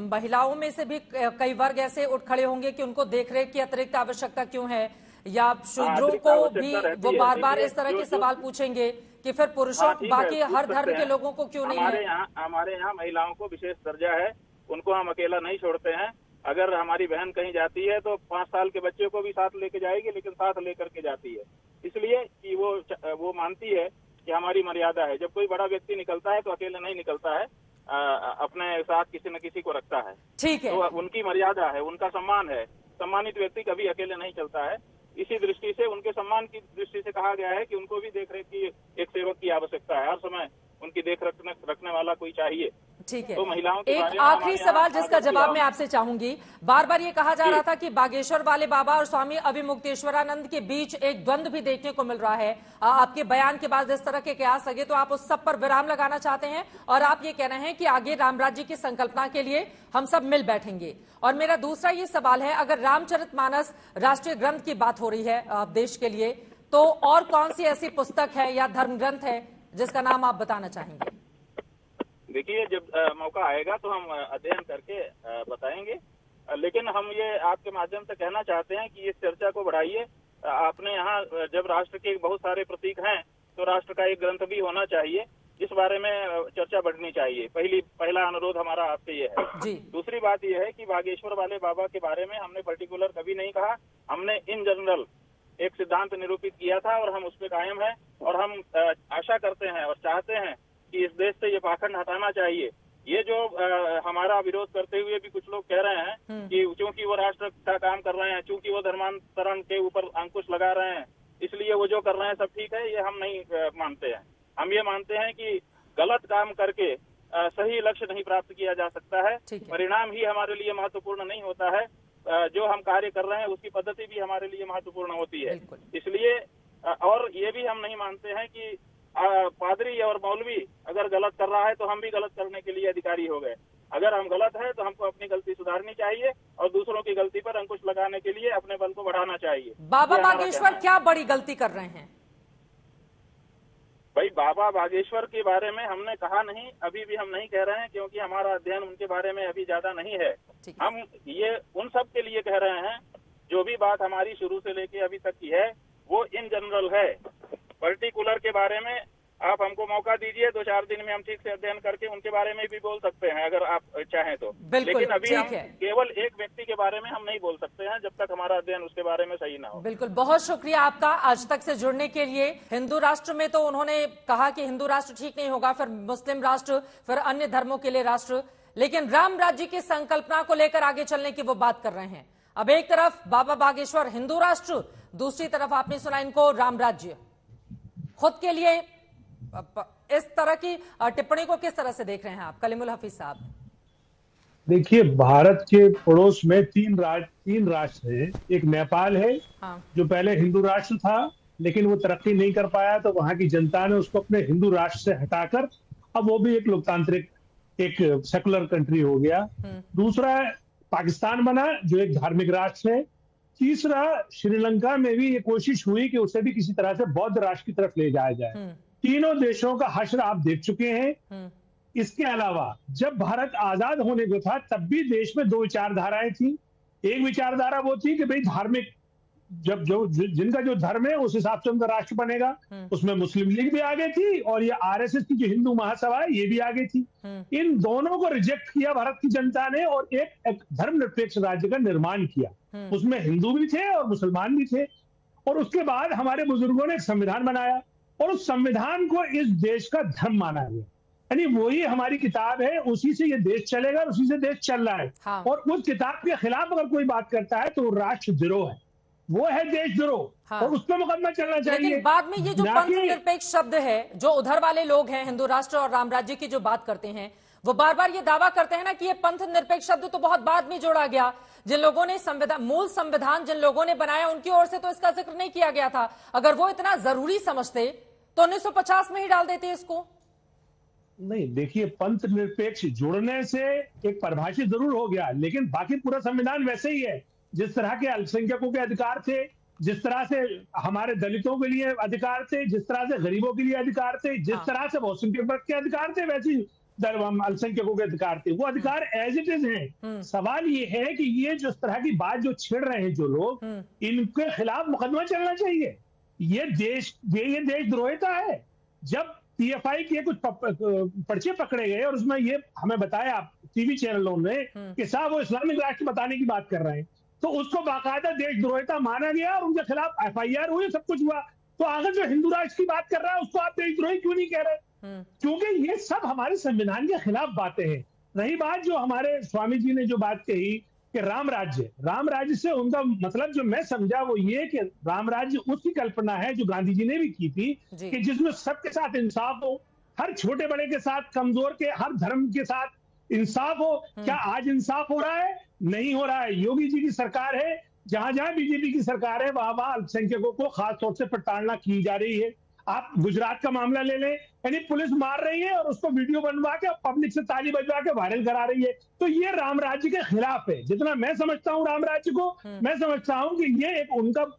S1: महिलाओं में से भी कई वर्ग ऐसे उठ खड़े होंगे कि उनको देखरेख की अतिरिक्त आवश्यकता क्यों है, या शूद्रों को भी वो बार बार इस तरह के सवाल पूछेंगे कि फिर पुरुषों बाकी हर धर्म के लोगों को क्यों नहीं है।
S13: हमारे यहाँ महिलाओं को विशेष दर्जा है, उनको हम अकेला नहीं छोड़ते हैं। अगर हमारी बहन कहीं जाती है तो 5 साल के बच्चे को भी साथ लेके जाएगी, लेकिन साथ लेकर के जाती है, इसलिए कि वो मानती है कि हमारी मर्यादा है। जब कोई बड़ा व्यक्ति निकलता है तो अकेले नहीं निकलता है, अपने साथ किसी न किसी को रखता है।
S1: ठीक है,
S13: तो उनकी मर्यादा है, उनका सम्मान है। सम्मानित व्यक्ति कभी अकेले नहीं चलता है। इसी दृष्टि से उनके सम्मान की दृष्टि से कहा गया है कि उनको भी देखरेख की एक सेवक की आवश्यकता है, हर समय उनकी देख रखने वाला कोई चाहिए।
S1: ठीक है,
S13: तो महिलाओं
S1: एक आखिरी सवाल जिसका जवाब मैं आपसे चाहूंगी। बार बार ये कहा जा रहा था कि बागेश्वर वाले बाबा और स्वामी अभिमुक्तेश्वरानंद के बीच एक द्वंद्व भी देखने को मिल रहा है। आपके बयान के बाद इस तरह के कयास लगे तो आप उस सब पर विराम लगाना चाहते हैं और आप ये कह रहे हैं कि आगे राम राज्य की संकल्पना के लिए हम सब मिल बैठेंगे। और मेरा दूसरा ये सवाल है, अगर रामचरितमानस राष्ट्रीय ग्रंथ की बात हो रही है देश के लिए, तो और कौन सी ऐसी पुस्तक है या धर्म ग्रंथ है जिसका नाम आप बताना चाहेंगे?
S13: देखिए, जब मौका आएगा तो हम अध्ययन करके बताएंगे, लेकिन हम ये आपके माध्यम से कहना चाहते हैं कि इस चर्चा को बढ़ाइए। अपने यहाँ जब राष्ट्र के बहुत सारे प्रतीक हैं तो राष्ट्र का एक ग्रंथ भी होना चाहिए, इस बारे में चर्चा बढ़नी चाहिए। पहला अनुरोध हमारा आपसे ये है
S1: जी।
S13: दूसरी बात यह है कि बागेश्वर वाले बाबा के बारे में हमने पर्टिकुलर कभी नहीं कहा, हमने इन जनरल एक सिद्धांत निरूपित किया था और हम उस पर कायम हैं। और हम आशा करते हैं और चाहते हैं कि इस देश से ये पाखंड हटाना चाहिए। ये जो हमारा विरोध करते हुए भी कुछ लोग कह रहे हैं कि चूंकि वो राष्ट्र का काम कर रहे हैं, चूंकि वो धर्मांतरण के ऊपर अंकुश लगा रहे हैं, इसलिए वो जो कर रहे हैं सब ठीक है, ये हम नहीं मानते हैं। हम ये मानते हैं कि गलत काम करके सही लक्ष्य नहीं प्राप्त किया जा सकता है। परिणाम ही हमारे लिए महत्वपूर्ण नहीं होता है, जो हम कार्य कर रहे हैं उसकी पद्धति भी हमारे लिए महत्वपूर्ण होती है। इसलिए और ये भी हम नहीं मानते हैं कि पादरी और मौलवी अगर गलत कर रहा है तो हम भी गलत करने के लिए अधिकारी हो गए। अगर हम गलत है तो हमको अपनी गलती सुधारनी चाहिए और दूसरों की गलती पर अंकुश लगाने के लिए अपने बल को बढ़ाना चाहिए।
S1: बाबा बागेश्वर क्या बड़ी गलती कर रहे हैं?
S13: भाई, बाबा बागेश्वर के बारे में हमने कहा नहीं, अभी भी हम नहीं कह रहे हैं, क्योंकि हमारा अध्ययन उनके बारे में अभी ज्यादा नहीं है। हम ये उन सब के लिए कह रहे हैं, जो भी बात हमारी शुरू से लेके अभी तक की है वो इन जनरल है। पर्टिकुलर के बारे में आप हमको मौका दीजिए, 2-4 दिन में हम ठीक से अध्ययन करके उनके बारे में भी बोल सकते हैं अगर आप चाहें तो। लेकिन अभी हम केवल एक व्यक्ति के बारे में हम नहीं बोल सकते हैं जब तक हमारा अध्ययन उसके बारे में सही ना हो।
S1: बिल्कुल, बहुत शुक्रिया आपका आज तक से जुड़ने के लिए। हिंदू राष्ट्र में तो उन्होंने कहा कि हिंदू राष्ट्र ठीक नहीं होगा, फिर मुस्लिम राष्ट्र, फिर अन्य धर्मों के लिए राष्ट्र, लेकिन राम राज्य की संकल्पना को लेकर आगे चलने की वो बात कर रहे हैं। अब एक तरफ बाबा बागेश्वर हिंदू राष्ट्र, दूसरी तरफ आपने सुना इनको राम राज्य। खुद के लिए इस तरह की टिप्पणी को किस तरह से देख रहे हैं आप, कलीमुल हफीज साहब?
S14: देखिए, भारत के पड़ोस में तीन राष्ट्र हैं। एक नेपाल है, जो पहले हिंदू राष्ट्र था लेकिन वो तरक्की नहीं कर पाया, तो वहां की जनता ने उसको अपने हिंदू राष्ट्र से हटाकर अब वो भी एक लोकतांत्रिक, एक सेकुलर कंट्री हो गया। दूसरा पाकिस्तान बना, जो एक धार्मिक राष्ट्र है। तीसरा श्रीलंका में भी ये कोशिश हुई कि उसे भी किसी तरह से बौद्ध राष्ट्र की तरफ ले जाया जाए। तीनों देशों का हश्र आप देख चुके हैं। इसके अलावा जब भारत आजाद होने को था तब भी देश में 2 विचारधाराएं थी। एक विचारधारा वो थी कि भाई धार्मिक, जब जिनका जो धर्म है उस हिसाब से उनका राष्ट्र बनेगा। उसमें मुस्लिम लीग भी आगे थी और ये आरएसएस की जो हिंदू महासभा है ये भी आगे थी। इन दोनों को रिजेक्ट किया भारत की जनता ने और एक धर्मनिरपेक्ष राज्य का निर्माण किया। उसमें हिंदू भी थे और मुसलमान भी थे। और उसके बाद हमारे बुजुर्गों ने एक संविधान बनाया और उस संविधान को इस देश का धर्म माना गया। यानी वही हमारी किताब है, उसी से ये देश चलेगा, उसी से देश चल रहा है। और उस किताब के खिलाफ अगर कोई बात करता है तो राष्ट्रद्रोह है, वो है देशद्रोह। और उस पर मुकदमा चलना चाहिए।
S1: लेकिन बाद में ये जो पंथ निरपेक्ष शब्द है, जो उधर वाले लोग हैं हिंदू राष्ट्र और राम राज्य की जो बात करते हैं, वो बार बार ये दावा करते हैं ना कि ये पंथ निरपेक्ष शब्द तो बहुत बाद में जोड़ा गया, जिन लोगों ने मूल संविधान जिन लोगों ने बनाया उनकी ओर से तो इसका जिक्र नहीं किया गया था। अगर वो इतना जरूरी समझते तो 1950 में ही डाल देते इसको।
S14: नहीं, देखिए, पंथ निरपेक्ष जुड़ने से एक परिभाषित जरूर हो गया, लेकिन बाकी पूरा संविधान वैसे ही है। जिस तरह के अल्पसंख्यकों के अधिकार थे, जिस तरह से हमारे दलितों के लिए अधिकार थे, जिस तरह से गरीबों के लिए अधिकार थे, जिस तरह से बहुसंख्यक वर्ग के अधिकार थे, वैसे ही अल्पसंख्यकों के अधिकार थे। वो अधिकार एज इट इज हैं। सवाल ये है कि ये जो तरह की बात जो छेड़ रहे हैं जो लोग, इनके खिलाफ मुकदमा चलना चाहिए। ये देशद्रोहिता है। जब पीएफआई के कुछ पर्चे पकड़े गए और उसमें ये हमें बताया टीवी चैनलों ने कि साहब वो इस्लामिक राष्ट्र बताने की बात कर रहे हैं, तो उसको बाकायदा देशद्रोहिता माना गया और उनके खिलाफ एफआईआर हुई, सब कुछ हुआ। तो अगर जो हिंदू राष्ट्र की बात कर रहा है उसको आप देशद्रोही क्यों नहीं कह रहे? क्योंकि ये सब हमारे संविधान के खिलाफ बातें हैं। रही बात जो हमारे स्वामी जी ने जो बात कही कि राम राज्य से उनका मतलब जो मैं समझा वो ये कि राम राज्य उसकी कल्पना है जो गांधी जी ने भी की थी कि जिसमें सबके साथ इंसाफ हो, हर छोटे बड़े के साथ, कमजोर के, हर धर्म के साथ इंसाफ हो। क्या आज इंसाफ हो रहा है? नहीं हो रहा है। योगी जी की सरकार है, जहां जहां बीजेपी की सरकार है वहां वहां अल्पसंख्यकों को खासतौर से प्रताड़ना की जा रही है। आप गुजरात का मामला ले लें, यानी पुलिस मार रही है और उसको वीडियो बनवा के पब्लिक से ताली बजवा के वायरल करा रही है। तो ये राम राज्य के खिलाफ है। जितना मैं समझता हूँ राम राज्य को, मैं समझता हूँ कि ये एक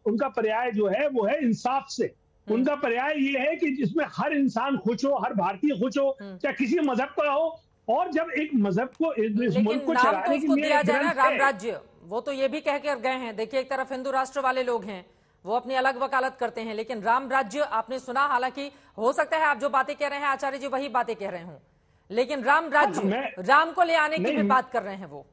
S14: उनका पर्याय जो है वो है इंसाफ से। उनका पर्याय ये है कि जिसमें हर इंसान खुश हो, हर भारतीय खुश हो, चाहे किसी मजहब का हो। और जब एक मजहब को इस मुल्क को चलाने के लिए
S1: दिया जाए ना राम राज्य, वो तो ये भी कह कर गए हैं। देखिए, एक तरफ हिंदू राष्ट्र वाले लोग हैं, वो अपनी अलग वकालत करते हैं, लेकिन राम राज्य आपने सुना। हालांकि हो सकता है आप जो बातें कह रहे हैं आचार्य जी वही बातें कह रहे हों, लेकिन राम राज्य, राम को ले आने की भी बात कर रहे हैं वो।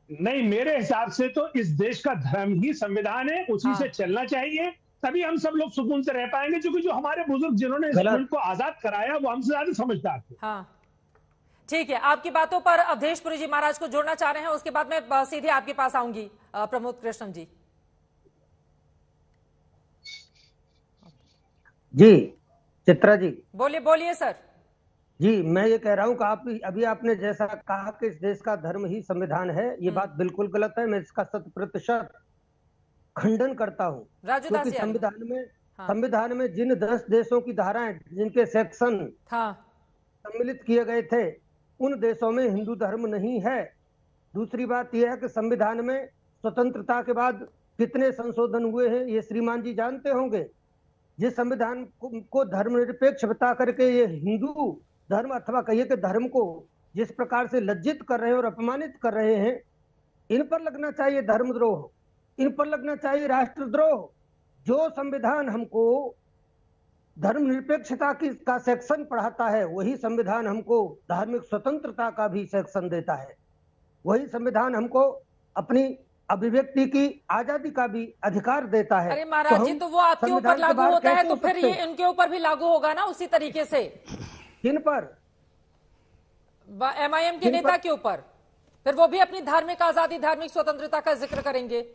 S14: नहीं, मेरे हिसाब से तो इस देश का धर्म ही संविधान है, उसी से चलना चाहिए, तभी हम सब लोग सुकून से रह पाएंगे। क्योंकि जो हमारे बुजुर्ग जिन्होंने इस मुल्क को आजाद कराया वो हमसे ज्यादा समझदार थे।
S1: हाँ, ठीक है। आपकी बातों पर अवधेशपुरी जी महाराज को जोड़ना चाह रहे हैं, उसके बाद मैं सीधे आपके पास आऊंगी। प्रमोद कृष्णन जी।
S11: जी चित्रा जी
S1: बोलिए सर।
S11: जी, मैं ये कह रहा हूँ कि अभी आपने जैसा कहा कि इस देश का धर्म ही संविधान है, ये बात बिल्कुल गलत है। मैं इसका 100% खंडन करता हूँ। क्योंकि संविधान में जिन 10 देशों की धाराएं, जिनके सेक्शन सम्मिलित किए गए थे, उन देशों में हिंदू धर्म नहीं है। दूसरी बात यह है कि संविधान में स्वतंत्रता के बाद कितने संशोधन हुए हैं ये श्रीमान जी जानते होंगे। जिस संविधान को धर्मनिरपेक्ष बता करके ये हिंदू धर्म अथवा कहिए कि धर्म को जिस प्रकार से लज्जित कर रहे हैं और अपमानित कर रहे हैं, इन पर लगना चाहिए धर्मद्रोह, इन पर लगना चाहिए राष्ट्रद्रोह। जो संविधान हमको धर्मनिरपेक्षता का सेक्शन पढ़ाता है, वही संविधान हमको धार्मिक स्वतंत्रता का भी सेक्शन देता है। वही संविधान हमको अपनी अभिव्यक्ति की आजादी का भी अधिकार देता है।
S1: अरे महाराज जी, तो वो आपके ऊपर लागू होता है तो फिर ये इनके ऊपर भी लागू होगा ना उसी तरीके से।
S11: किन पर?
S1: एमआईएम के नेता के ऊपर। फिर वो भी अपनी धार्मिक आजादी, धार्मिक स्वतंत्रता का जिक्र करेंगे।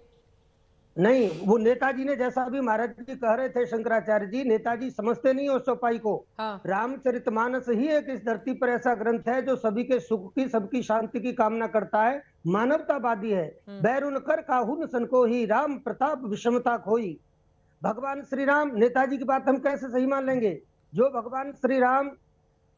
S11: नहीं, वो नेताजी ने, जैसा अभी महाराज जी कह रहे थे, शंकराचार्य जी, नेताजी समझते नहीं उस चौपाई को। रामचरितमानस ही एक इस धरती पर ऐसा ग्रंथ है जो सभी के सुख की, सबकी शांति की कामना करता है, मानवतावादी है। बैरुन कर काहुन सन को ही राम प्रताप विषमता खोई। भगवान श्री राम, नेताजी की बात हम कैसे सही मान लेंगे? जो भगवान श्री राम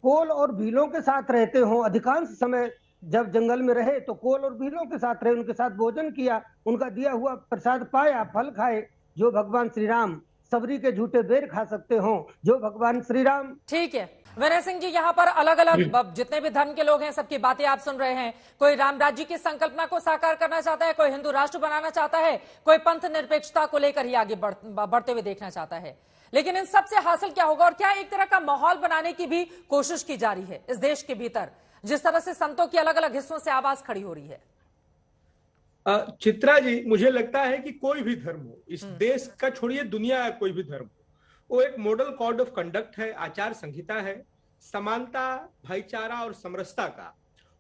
S11: कोल और भीलों के साथ रहते हों, अधिकांश समय जब जंगल में रहे तो कोल और भीलों के साथ रहे, उनके साथ भोजन किया, उनका दिया हुआ प्रसाद पाया, फल खाए। जो भगवान श्री राम सबरी के झूठे बेर खा सकते हो, जो भगवान श्री राम।
S1: ठीक है विनय सिंह जी, यहाँ पर अलग अलग जितने भी धर्म के लोग हैं सबकी बातें आप सुन रहे हैं। कोई राम राज्य की संकल्पना को साकार करना चाहता है, कोई हिंदू राष्ट्र बनाना चाहता है, कोई पंथ निरपेक्षता को लेकर ही आगे बढ़ते हुए देखना चाहता है। लेकिन इन सबसे हासिल क्या होगा और क्या एक तरह का माहौल बनाने की भी कोशिश की जा रही है इस देश के भीतर, जिस तरह से संतों की अलग अलग हिस्सों से आवाज खड़ी हो रही है?
S15: चित्रा जी, मुझे लगता है कि कोई भी धर्म हो, इस देश का छोड़िए दुनिया का कोई भी धर्म हो, वो एक मॉडल कोड ऑफ कंडक्ट है, आचार संहिता है, समानता, भाईचारा और समरसता का।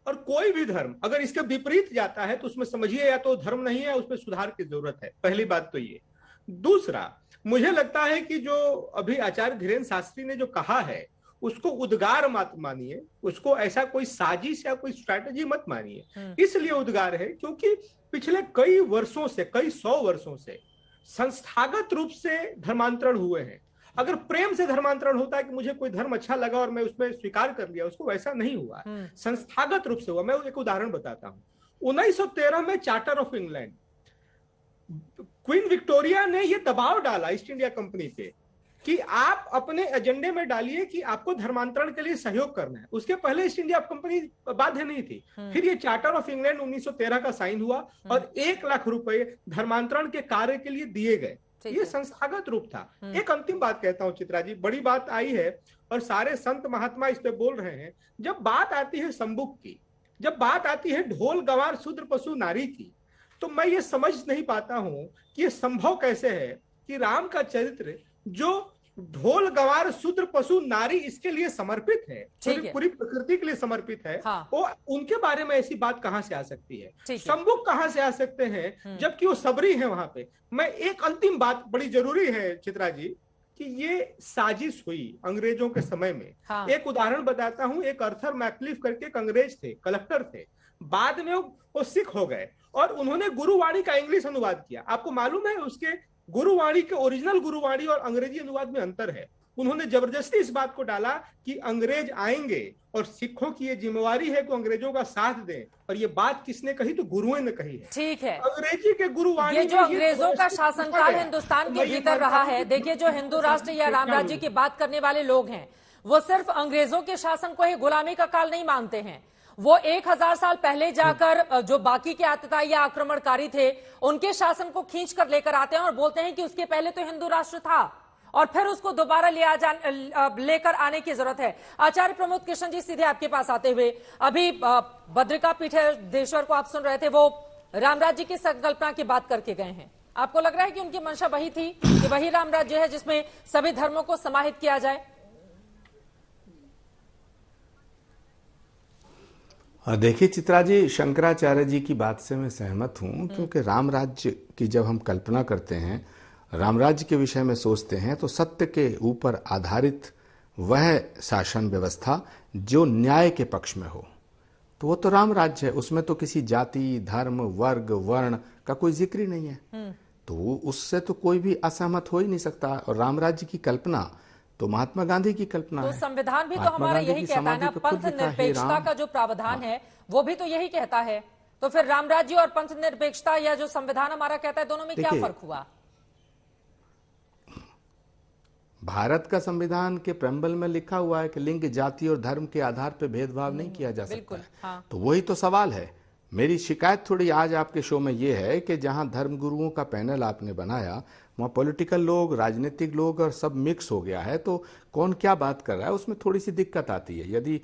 S15: और कोई भी धर्म अगर इसके विपरीत जाता है तो उसमें समझिए या तो धर्म नहीं है, उसमें सुधार की जरूरत है। पहली बात तो ये। दूसरा, मुझे लगता है कि जो अभी आचार्य धीरेन्द्र शास्त्री ने जो कहा है उसको उद्गार मत मानिए, उसको ऐसा कोई साजिश या कोई स्ट्रैटेजी मत मानिए। इसलिए उद्गार है क्योंकि पिछले कई वर्षों से, कई 100 वर्षों से संस्थागत रूप से धर्मांतरण हुए हैं। अगर प्रेम से धर्मांतरण होता है कि मुझे कोई धर्म अच्छा लगा और मैं उसमें स्वीकार कर लिया, उसको वैसा नहीं हुआ, संस्थागत रूप से हुआ। मैं एक उदाहरण बताता हूं। 1913 में charter of England, queen Victoria ने यह दबाव डाला ईस्ट इंडिया कंपनी पे कि आप अपने एजेंडे में डालिए कि आपको धर्मांतरण के लिए सहयोग करना है। उसके पहले ईस्ट इंडिया कंपनी बाध्य नहीं थी। फिर ये चार्टर ऑफ इंग्लैंड 1913 का साइन हुआ और 1 लाख रुपए धर्मांतरण के कार्य के लिए दिए गए। ये संस्थागत रूप था। एक अंतिम बात कहता हूं चित्रा जी, बड़ी बात आई है और सारे संत महात्मा इस पे बोल रहे हैं। जब बात आती है संबुक की, जब बात आती है ढोल गवार शूद्र पशु नारी की, तो मैं ये समझ नहीं पाता हूं कि ये संभव कैसे है कि राम का चरित्र जो ढोल गवार शूद्र पशु नारी इसके लिए समर्पित है, पूरी प्रकृति के लिए समर्पित है, वो उनके बारे में ऐसी बात कहां से आ सकती है? संबुक कहां से आ सकते हैं जबकि वो सबरी है वहां पे? मैं एक अंतिम बात बड़ी जरूरी है चित्रा जी कि ये साजिश हुई अंग्रेजों के समय में। एक उदाहरण बताता हूं। एक अर्थर मैकलिफ करके एक अंग्रेज थे, कलेक्टर थे, बाद में वो सिख हो गए और उन्होंने गुरुवाणी का इंग्लिश अनुवाद किया। आपको मालूम है उसके गुरुवाणी के ओरिजिनल गुरुवाणी और अंग्रेजी अनुवाद में अंतर है। उन्होंने जबरदस्ती इस बात को डाला कि अंग्रेज आएंगे और सिखों की ये जिम्मेवारी है कि अंग्रेजों का साथ दें। और ये बात किसने कही? तो गुरुओं ने कही है।
S1: ठीक है,
S15: अंग्रेजी के गुरुवाणी,
S1: ये जो अंग्रेजों का शासनकाल हिंदुस्तान के भीतर रहा है। देखिए, जो हिंदू राष्ट्र या राम राज्य की बात करने वाले लोग हैं वो सिर्फ अंग्रेजों के शासन को ही गुलामी का काल नहीं मानते हैं। वो 1000 साल पहले जाकर जो बाकी के आतताई या आक्रमणकारी थे उनके शासन को खींच कर लेकर आते हैं और बोलते हैं कि उसके पहले तो हिंदू राष्ट्र था और फिर उसको दोबारा लेकर आने की जरूरत है। आचार्य प्रमोद कृष्ण जी, सीधे आपके पास आते हुए, अभी भद्रिका पीठेश्वर को आप सुन रहे थे, वो राम राज्य की संकल्पना की बात करके गए हैं। आपको लग रहा है कि उनकी मंशा वही थी कि वही राम राज्य है जिसमें सभी धर्मों को समाहित किया जाए?
S12: देखिए चित्रा जी, शंकराचार्य जी की बात से मैं सहमत हूं, क्योंकि राम राज्य की जब हम कल्पना करते हैं, राम राज्य के विषय में सोचते हैं, तो सत्य के ऊपर आधारित वह शासन व्यवस्था जो न्याय के पक्ष में हो, तो वो तो राम राज्य है। उसमें तो किसी जाति, धर्म, वर्ग, वर्ण का कोई जिक्र ही नहीं है। तो उससे तो कोई भी असहमत हो ही नहीं सकता। और राम राज्य की कल्पना तो महात्मा गांधी की कल्पना है।
S1: संविधान भी तो हमारा यही कहता है ना, पंथ निरपेक्षता का जो प्रावधान है वो भी तो यही कहता है। तो फिर राम राज्य और पंथ निरपेक्षता या जो संविधान हमारा कहता है, दोनों में क्या फर्क हुआ?
S12: भारत का संविधान के प्रेम्बल में लिखा हुआ है कि लिंग, जाति और धर्म के आधार पर भेदभाव नहीं किया जा सकता है।
S1: हाँ।
S12: तो वही तो सवाल है। मेरी शिकायत थोड़ी आज आपके शो में ये है कि जहां धर्म गुरुओं का पैनल आपने बनाया, वहाँ पॉलिटिकल लोग, राजनीतिक लोग और सब मिक्स हो गया है, तो कौन क्या बात कर रहा है उसमें थोड़ी सी दिक्कत आती है। यदि